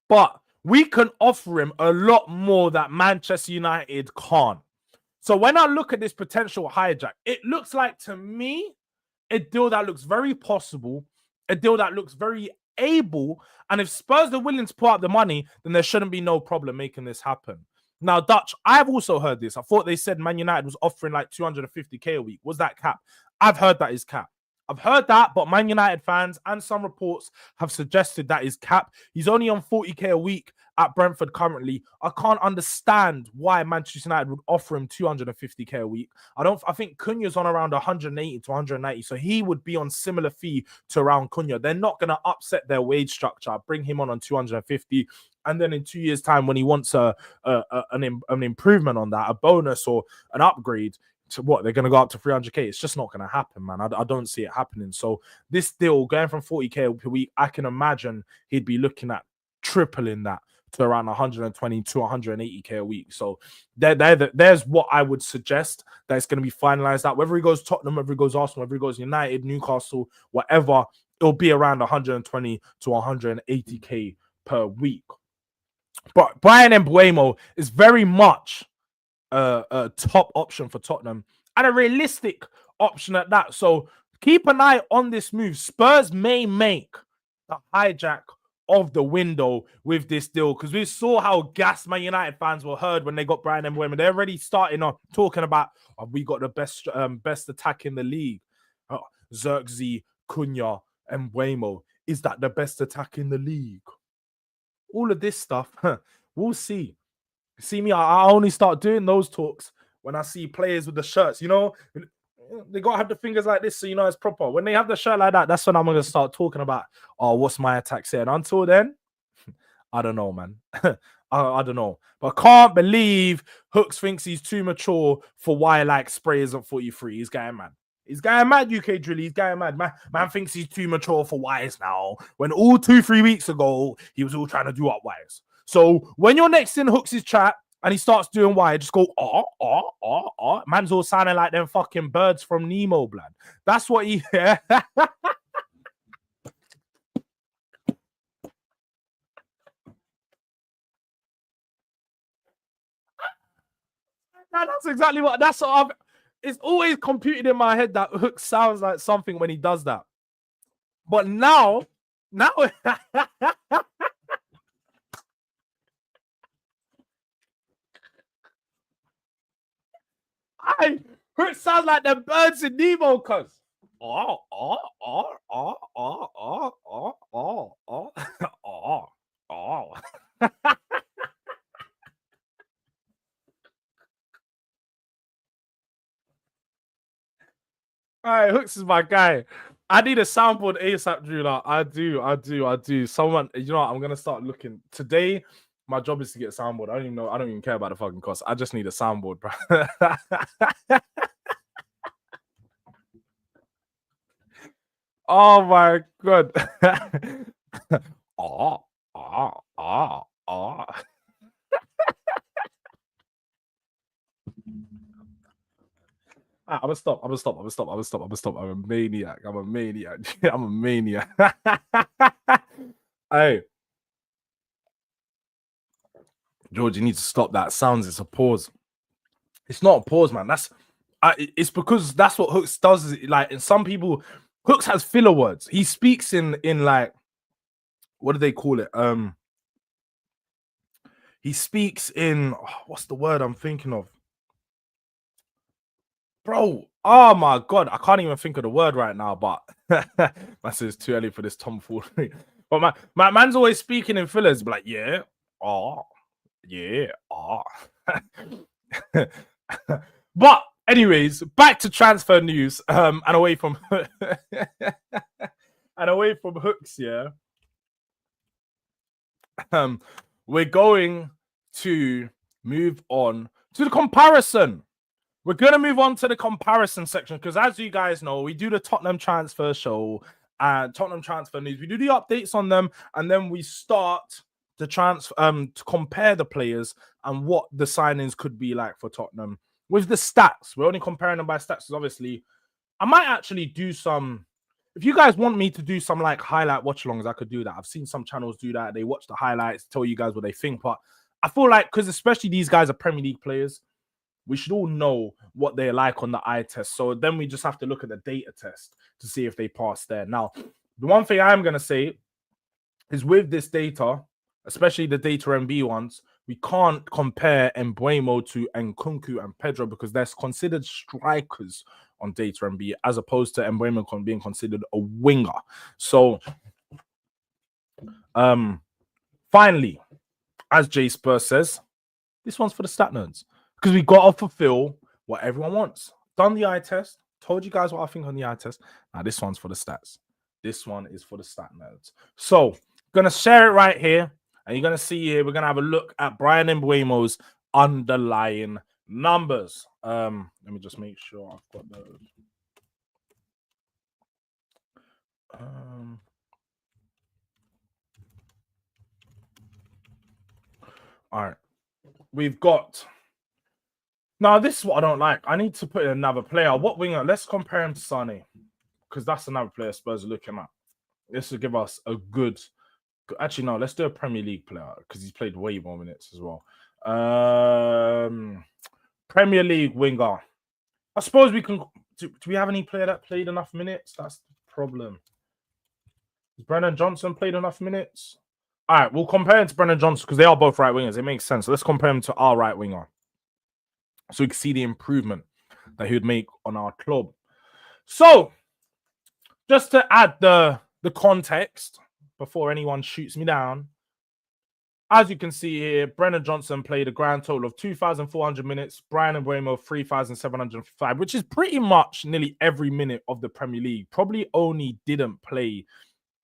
But we can offer him a lot more that Manchester United can't. So when I look at this potential hijack, it looks like, to me, a deal that looks very possible, a deal that looks very able. And if Spurs are willing to put up the money, then there shouldn't be no problem making this happen. Now, Dutch, I've also heard this. I thought they said Man United was offering like 250k a week. Was that cap? I've heard that is cap. I've heard that, but Man United fans and some reports have suggested that is cap. He's only on 40k a week at Brentford currently. I can't understand why Manchester United would offer him 250k a week. I think Cunha's on around 180 to 190, so he would be on similar fee to around Cunha. They're not going to upset their wage structure, bring him on 250, and then in 2 years' time, when he wants an improvement on that, a bonus or an upgrade, to what? They're going to go up to 300k. It's just not going to happen, man. I don't see it happening. So this deal going from 40k per week, I can imagine he'd be looking at tripling that to around 120 to 180k a week. So there's what I would suggest that it's going to be finalized out. Whether he goes Tottenham, whether he goes Arsenal, whether he goes United, Newcastle, whatever, it'll be around 120 to 180k per week. But Bryan Mbeumo is very much a top option for Tottenham and a realistic option at that. So keep an eye on this move. Spurs may make the hijack of the window with this deal, because we saw how gassed Man United fans were heard when they got Bryan Mbeumo. They're already starting on talking about, oh, we got the best attack in the league. Xerxes, Cunha, and Mbuemo. Is that the best attack in the league? All of this stuff, we'll see. See me, I only start doing those talks when I see players with the shirts. You know, they got to have the fingers like this so you know it's proper. When they have the shirt like that, that's when I'm going to start talking about, oh, what's my attack saying? Until then, I don't know, man. I don't know. But I can't believe Hooks thinks he's too mature for why like spray isn't 43. He's getting mad. He's going mad, UK Drilly. He's going mad. Man thinks he's too mature for wires now. When all 2-3 weeks ago, he was all trying to do up wires. So when you're next in Hooks' chat and he starts doing wire, just go, man's all sounding like them fucking birds from Nemo, blood. That's what he... That's exactly what... That's what I've... It's always computed in my head that Hook sounds like something when he does that. But now... Hook sounds like the birds in Nemo, cuz. All right, Hooks is my guy. I need a soundboard ASAP, Drula. I do. Someone, you know what? I'm gonna start looking today. My job is to get a soundboard. I don't even know. I don't even care about the fucking cost. I just need a soundboard, bro. Oh my god. I'm gonna stop. I'm a maniac. I'm a maniac. Hey, George, you need to stop that. Sounds, it's a pause. It's not a pause, man. It's because that's what Hooks does. Like, in some people, Hooks has filler words. He speaks in like, what do they call it? He speaks in, what's the word I'm thinking of? Bro, oh my god, I can't even think of the word right now, but I said it's too early for this tomfoolery. But my man's always speaking in fillers, like, yeah, But anyways, back to transfer news, and away from Hooks, yeah. We're going to move on to the comparison. We're going to move on to the comparison section because, as you guys know, we do the Tottenham transfer show and Tottenham transfer news. We do the updates on them, and then we start the to compare the players and what the signings could be like for Tottenham with the stats. We're only comparing them by stats because, obviously, I might actually do some. If you guys want me to do some like highlight watch-alongs, I could do that. I've seen some channels do that. They watch the highlights, tell you guys what they think. But I feel like, because especially these guys are Premier League players, we should all know what they're like on the eye test. So then we just have to look at the data test to see if they pass there. Now, the one thing I'm going to say is with this data, especially the data MB ones, we can't compare Mbuemo to Nkunku and Pedro because they're considered strikers on data MB as opposed to Mbuemo being considered a winger. So, finally, as J Spurs says, this one's for the stat nerds. Because we got to fulfill what everyone wants. Done the eye test. Told you guys what I think on the eye test. Now, this one's for the stats. This one is for the stat nerds. So, going to share it right here. And you're going to see here, we're going to have a look at Bryan Mbeumo's underlying numbers. Let me just make sure I've got those. All right. We've got. Now, this is what I don't like. I need to put in another player. What winger? Let's compare him to Sané, because that's another player Spurs are looking at. This will give us a good. Actually, no, let's do a Premier League player because he's played way more minutes as well. Premier League winger. I suppose we can. Do we have any player that played enough minutes? That's the problem. Has Brennan Johnson played enough minutes? All right, we'll compare him to Brennan Johnson because they are both right wingers. It makes sense. So let's compare him to our right winger, so we can see the improvement that he would make on our club. So, just to add the context before anyone shoots me down, as you can see here, Brennan Johnson played a grand total of 2,400 minutes. Bryan Mbeumo 3,705, which is pretty much nearly every minute of the Premier League. Probably only didn't play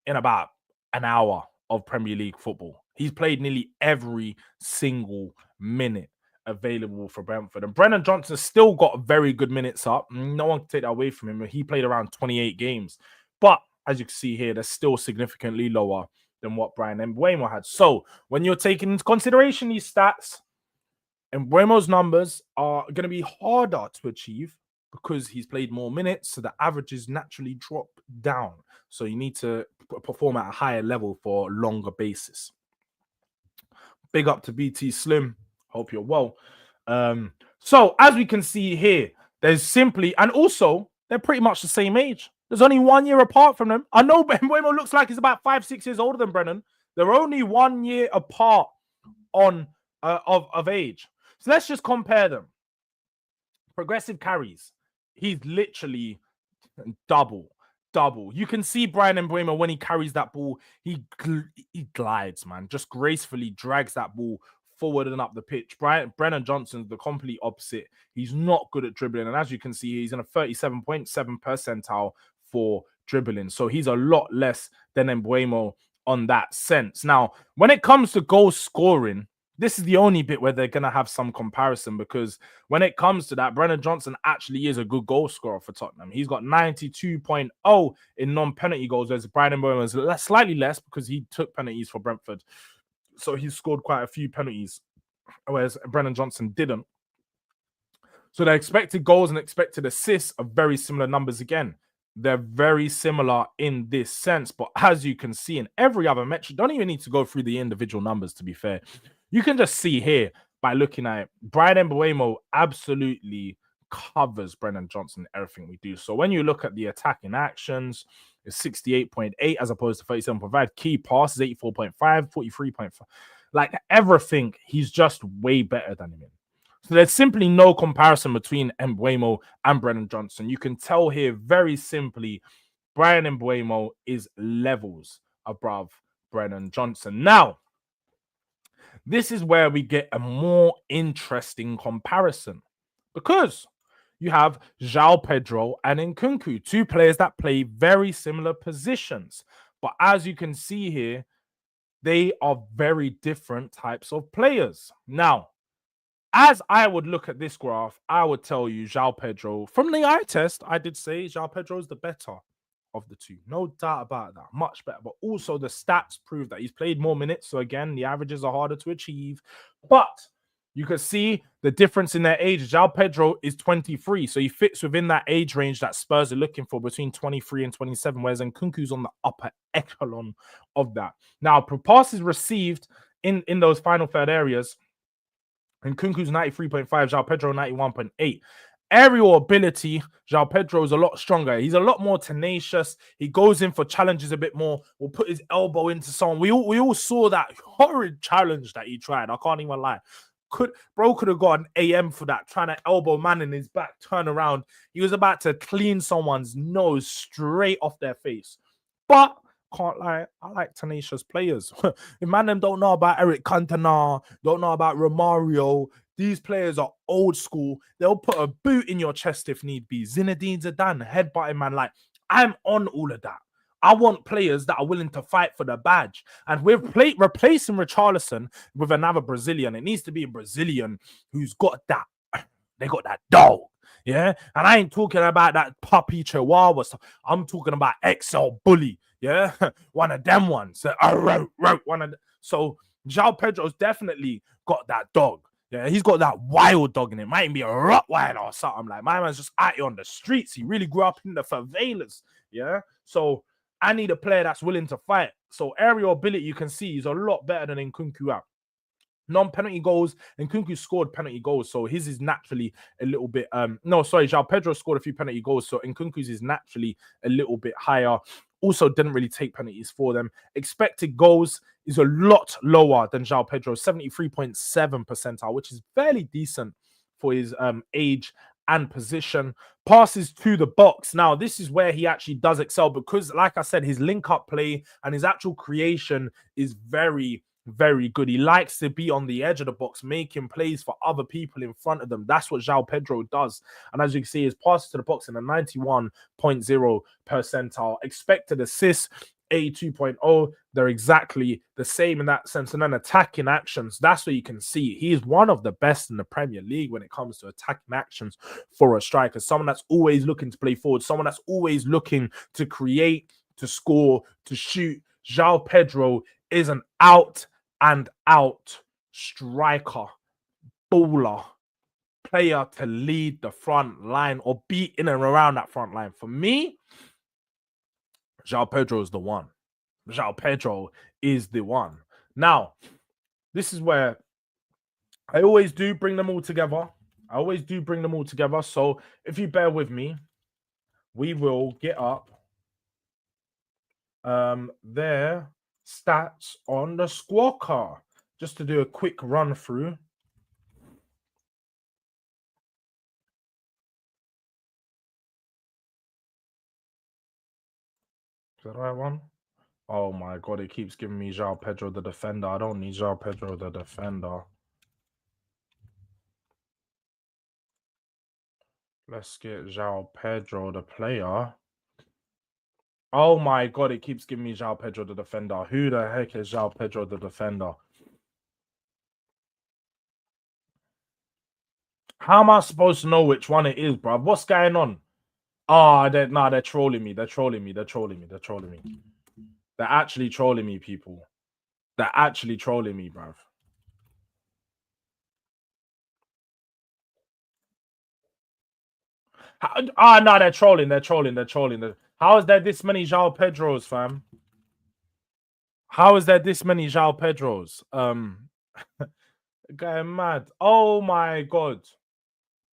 in about an hour of Premier League football. He's played nearly every single minute available for Brentford. And Brennan Johnson still got very good minutes up. No one can take that away from him. He played around 28 games. But as you can see here, they're still significantly lower than what Bryan Mbeumo had. So when you're taking into consideration these stats, Mbuemo's numbers are going to be harder to achieve because he's played more minutes, so the averages naturally drop down. So you need to perform at a higher level for a longer basis. Big up to BT Slim. Hope you're well. So as we can see here, there's simply, and also they're pretty much the same age. There's only 1 year apart from them. I know Mbuemo looks like he's about 5-6 years older than Brennan. They're only 1 year apart on of age. So let's just compare them. Progressive carries. He's literally double. You can see Bryan Mbeumo when he carries that ball, he glides, man. Just gracefully drags that ball forward and up the pitch. Brennan Johnson's the complete opposite. He's not good at dribbling. And as you can see, he's in a 37.7 percentile for dribbling. So he's a lot less than Mbuemo on that sense. Now, when it comes to goal scoring, this is the only bit where they're going to have some comparison, because when it comes to that, Brennan Johnson actually is a good goal scorer for Tottenham. He's got 92.0 in non-penalty goals, whereas Bryan Mbeumo is slightly less because he took penalties for Brentford. So he scored quite a few penalties, whereas Brennan Johnson didn't. So the expected goals and expected assists are very similar numbers again. They're very similar in this sense. But as you can see in every other metric, don't even need to go through the individual numbers, to be fair. You can just see here by looking at it, Bryan Mbeumo absolutely covers Brennan Johnson in everything we do. So when you look at the attacking actions, it's 68.8 as opposed to 37.5. Key passes, 84.5, 43.5. Like everything, he's just way better than him. So there's simply no comparison between Mbuemo and Brennan Johnson. You can tell here very simply, Bryan Mbeumo is levels above Brennan Johnson. Now, this is where we get a more interesting comparison, because you have Joao Pedro and Nkunku, two players that play very similar positions. But as you can see here, they are very different types of players. Now, as I would look at this graph, I would tell you Joao Pedro, from the eye test, I did say Joao Pedro is the better of the two. No doubt about that. Much better. But also the stats prove that he's played more minutes. So again, the averages are harder to achieve. But you can see the difference in their age. Joao Pedro is 23. So he fits within that age range that Spurs are looking for, between 23 and 27, whereas Nkunku's on the upper echelon of that. Now, passes received in those final third areas, Nkunku's 93.5, Joao Pedro 91.8. Aerial ability, Joao Pedro is a lot stronger. He's a lot more tenacious. He goes in for challenges a bit more. Will put his elbow into someone. We all saw that horrid challenge that he tried. I can't even lie. Bro could have got an AM for that, trying to elbow man in his back, turn around. He was about to clean someone's nose straight off their face. But can't lie, I like tenacious players. If man them don't know about Eric Cantona, don't know about Romario, these players are old school. They'll put a boot in your chest if need be. Zinedine Zidane, headbutting man. Like, I'm on all of that. I want players that are willing to fight for the badge. And we're replacing Richarlison with another Brazilian. It needs to be a Brazilian who's got that They got that dog. Yeah. And I ain't talking about that puppy chihuahua stuff. I'm talking about XL bully. Yeah. One of them ones. One of so Joao Pedro's definitely got that dog. Yeah, he's got that wild dog in it. Might be a Rottweiler or something. Like, my man's just out here on the streets. He really grew up in the favelas. Yeah. So I need a player that's willing to fight. So aerial ability, you can see, is a lot better than Nkunku out. Non-penalty goals, and Nkunku scored penalty goals, so his is naturally a little bit Joao Pedro scored a few penalty goals, so Nkunku's is naturally a little bit higher. Also didn't really take penalties for them. Expected goals is a lot lower than Joao Pedro, 73.7 percentile, which is fairly decent for his age and position. Passes to the box. Now, this is where he actually does excel because, like I said, his link-up play and his actual creation is very, very good. He likes to be on the edge of the box, making plays for other people in front of them. That's what Joao Pedro does. And as you can see, his passes to the box in a 91.0 percentile. Expected assists, 82.0. They're exactly the same in that sense. And then attacking actions, that's what you can see. He is one of the best in the Premier League when it comes to attacking actions for a striker. Someone that's always looking to play forward, someone that's always looking to create, to score, to shoot. Joao Pedro is an out and out striker, baller, player to lead the front line or be in and around that front line. For me, Joao Pedro is the one. Joao Pedro is the one. Now, this is where I always do bring them all together. So if you bear with me, we will get up their stats on the squawker, just to do a quick run through. Is that the right one? Oh my god, it keeps giving me Joao Pedro the defender. I don't need Joao Pedro the defender. Let's get Joao Pedro the player. Oh my god, it keeps giving me Joao Pedro the defender. Who the heck is Joao Pedro the defender? How am I supposed to know which one it is, bro? What's going on? Oh, they're trolling me. They're trolling me. They're actually trolling me, people. They're actually trolling me, bruv. No, they're trolling. How is there this many Joao Pedros, fam? How is there this many Joao Pedros? Going mad. Oh my god.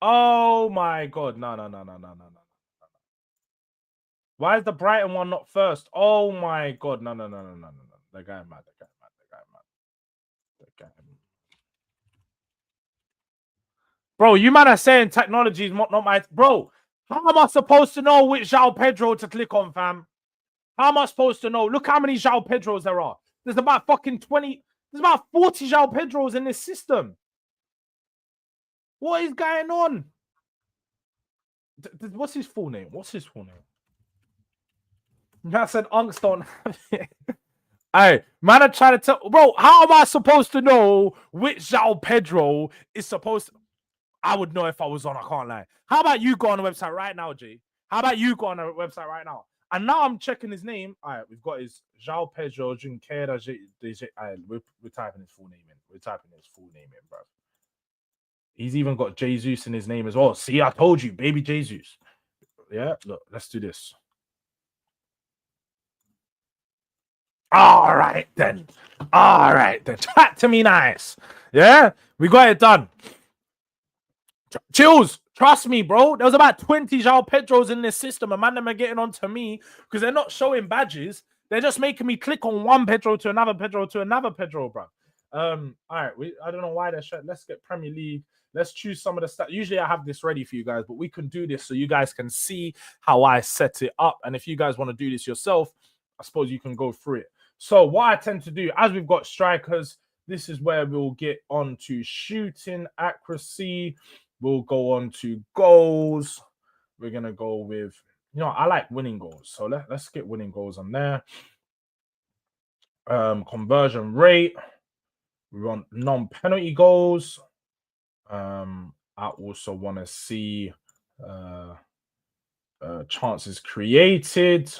Oh my god. No. Why is the Brighton one not first? Oh my god. No. They're going mad. Bro, you man are saying technology is not my... Bro, how am I supposed to know which Joao Pedro to click on, fam? How am I supposed to know? Look how many Joao Pedros there are. There's about fucking 20... There's about 40 Joao Pedros in this system. What is going on? What's his full name? I said Unks don't have it. Hey, man, I try to tell... Bro, how am I supposed to know which Joao Pedro is supposed to... I would know if I was on, I can't lie. How about you go on the website right now, G? How about you go on the website right now? And now I'm checking his name. All right, we've got his Joao Pedro Junqueira. We're typing his full name in. Bro. He's even got Jesus in his name as well. See, I told you, baby Jesus. Yeah, look, let's do this. All right, then. Chat to me nice. Yeah, we got it done. Chills, trust me, bro. There was about 20 Joao Pedros in this system, and man, them are getting on to me because they're not showing badges. They're just making me click on one Pedro to another Pedro to another Pedro, bro. All right. I don't know why they're shut. Let's get Premier League. Let's choose some of the stats. Usually I have this ready for you guys, but we can do this so you guys can see how I set it up. And if you guys want to do this yourself, I suppose you can go through it. So what I tend to do, as we've got strikers, this is where we'll get on to shooting accuracy. We'll go on to goals. We're going to go with, I like winning goals. So let's get winning goals on there. Conversion rate. We want non-penalty goals. I also want to see chances created.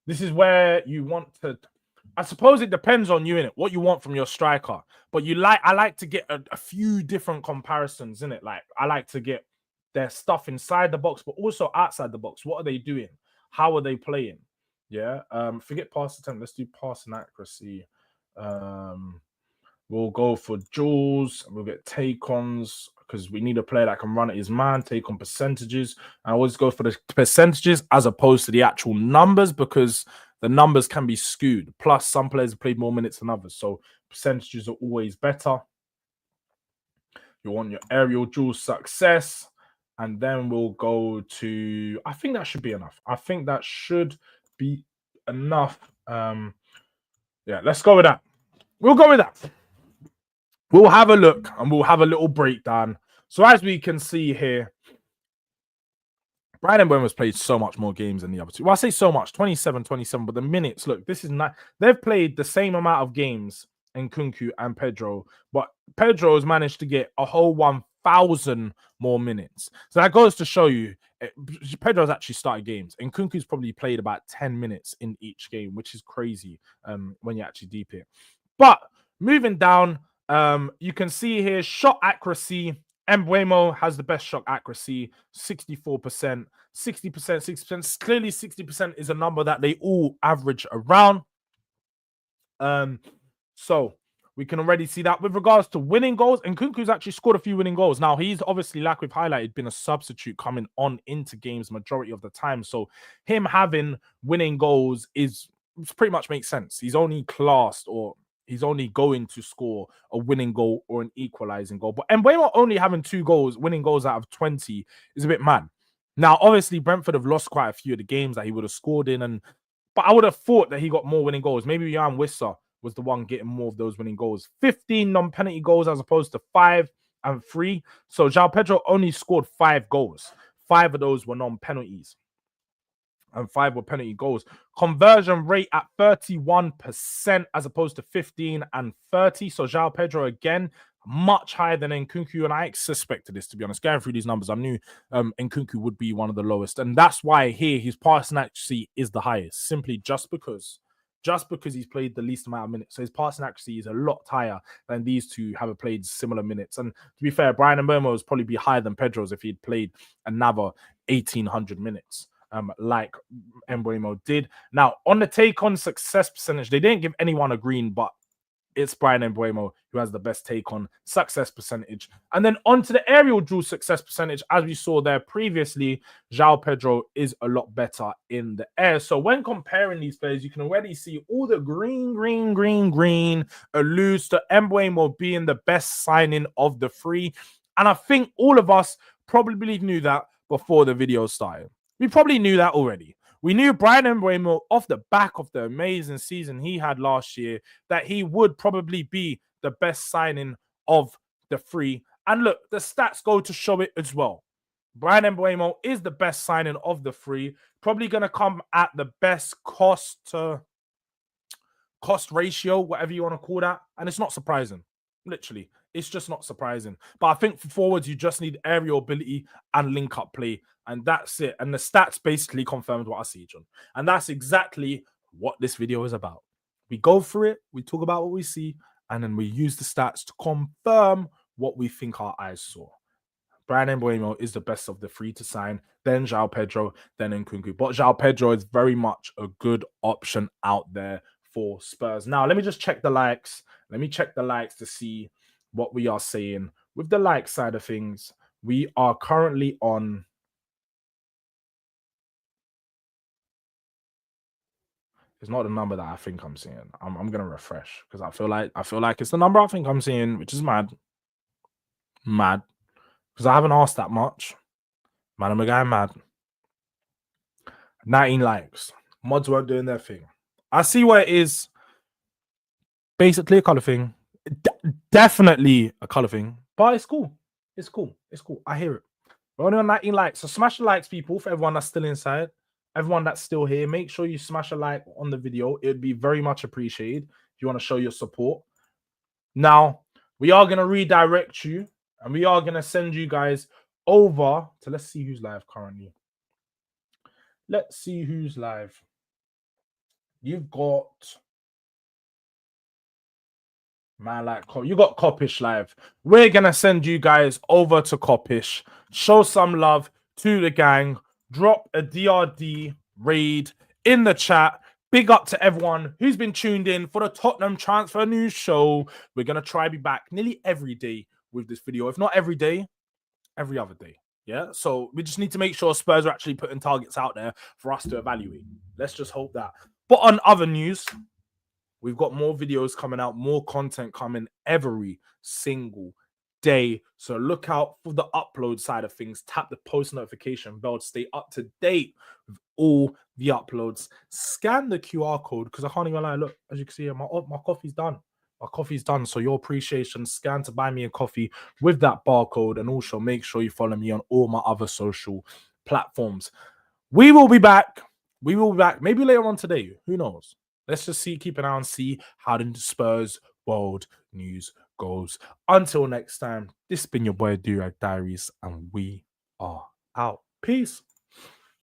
This is where you want to. I suppose it depends on you in it, what you want from your striker. But I like to get a few different comparisons in it. Like I like to get their stuff inside the box, but also outside the box. What are they doing? How are they playing? Yeah. Forget pass attempt. Let's do passing accuracy. We'll go for duels. We'll get take-ons because we need a player that can run at his man, take on percentages. I always go for the percentages as opposed to the actual numbers because the numbers can be skewed. Plus, some players have played more minutes than others. So percentages are always better. You want your aerial duel success. And then we'll go to, I think that should be enough. I think that should be enough. Yeah, let's go with that. We'll go with that. We'll have a look and we'll have a little breakdown. So as we can see here, Bryan Mbeumo has played so much more games than the other two. Well, I say so much, 27, but the minutes, look, this is not, they've played the same amount of games in Nkunku and Pedro, but Pedro has managed to get a whole 1,000 more minutes. So that goes to show you, Pedro's actually started games, and Nkunku's probably played about 10 minutes in each game, which is crazy when you actually deep it. But moving down, you can see here shot accuracy. Mbuemo has the best shot accuracy, 64%, 60%, 60%. Clearly, 60% is a number that they all average around. So we can already see that. With regards to winning goals, Nkunku's actually scored a few winning goals. Now, he's obviously, like we've highlighted, been a substitute coming on into games majority of the time. So him having winning goals pretty much makes sense. He's only classed or he's only going to score a winning goal or an equalizing goal. But Mbuemo only having 2 winning goals out of 20 is a bit mad. Now, obviously, Brentford have lost quite a few of the games that he would have scored in. But I would have thought that he got more winning goals. Maybe Jan Wissa was the one getting more of those winning goals. 15 non-penalty goals as opposed to 5 and 3. So Joao Pedro only scored 5 goals. 5 of those were non-penalties. And 5 were penalty goals. Conversion rate at 31% as opposed to 15 and 30. So Joao Pedro again, much higher than Nkunku. And I suspected this, to be honest. Going through these numbers, I knew Nkunku would be one of the lowest. And that's why here his passing accuracy is the highest. Simply just because he's played the least amount of minutes. So his passing accuracy is a lot higher than these two have played similar minutes. And to be fair, Bryan Mbeumo would probably be higher than Pedro's if he'd played another 1,800 minutes. Like Mbuemo did. Now, on the take-on success percentage, they didn't give anyone a green, but it's Bryan Mbeumo who has the best take-on success percentage. And then onto the aerial duel success percentage, as we saw there previously, Joao Pedro is a lot better in the air. So when comparing these players, you can already see all the green alludes to Mbuemo being the best signing of the 3. And I think all of us probably knew that before the video started. We probably knew that already. We knew Bryan Mbeumo, off the back of the amazing season he had last year, that he would probably be the best signing of the 3. And look, the stats go to show it as well. Bryan Mbeumo is the best signing of the 3. Probably going to come at the best cost ratio, whatever you want to call that. And it's not surprising. Literally, it's just not surprising. But I think for forwards, you just need aerial ability and link-up play. And that's it. And the stats basically confirmed what I see, John. And that's exactly what this video is about. We go through it, we talk about what we see, and then we use the stats to confirm what we think our eyes saw. Bryan Mbeumo is the best of the 3 to sign, then Joao Pedro, then Nkunku. But Joao Pedro is very much a good option out there for Spurs. Now, let me just check the likes. Let me check the likes to see what we are saying. With the like side of things, we are currently on... It's not the number that I think I'm seeing. I'm gonna refresh because I feel like it's the number I think I'm seeing, which is mad. Because I haven't asked that much. Man, I'm a guy mad. 19 likes. Mods weren't doing their thing. I see what it is. Basically a color thing. Definitely a color thing. But it's cool. It's cool. I hear it. We're only on 19 likes. So smash the likes, people, for everyone that's still inside. Everyone that's still here, make sure you smash a like on the video. It would be very much appreciated if you want to show your support. Now, we are going to redirect you And we are going to send you guys over to, let's see who's live currently. Let's see who's live. You've got, man, like, you got Kopish live. We're going to send you guys over to Kopish. Show some love to the gang. Drop a DRD raid in the chat. Big up to everyone who's been tuned in for the Tottenham Transfer News Show. We're going to try to be back nearly every day with this video. If not every day, every other day. Yeah, so we just need to make sure Spurs are actually putting targets out there for us to evaluate. Let's just hope that. But on other news, we've got more videos coming out, more content coming every single day. So look out for the upload side of things. Tap the post notification bell to stay up to date with all the uploads. Scan the QR code because I can't even lie. Look, as you can see, my coffee's done. My coffee's done. So your appreciation, scan to buy me a coffee with that barcode. And also make sure you follow me on all my other social platforms. We will be back. We will be back maybe later on today. Who knows? Let's just keep an eye and see how the Spurs world news goes. Until next time, this has been your boy Durag Diaries, and we are out. Peace.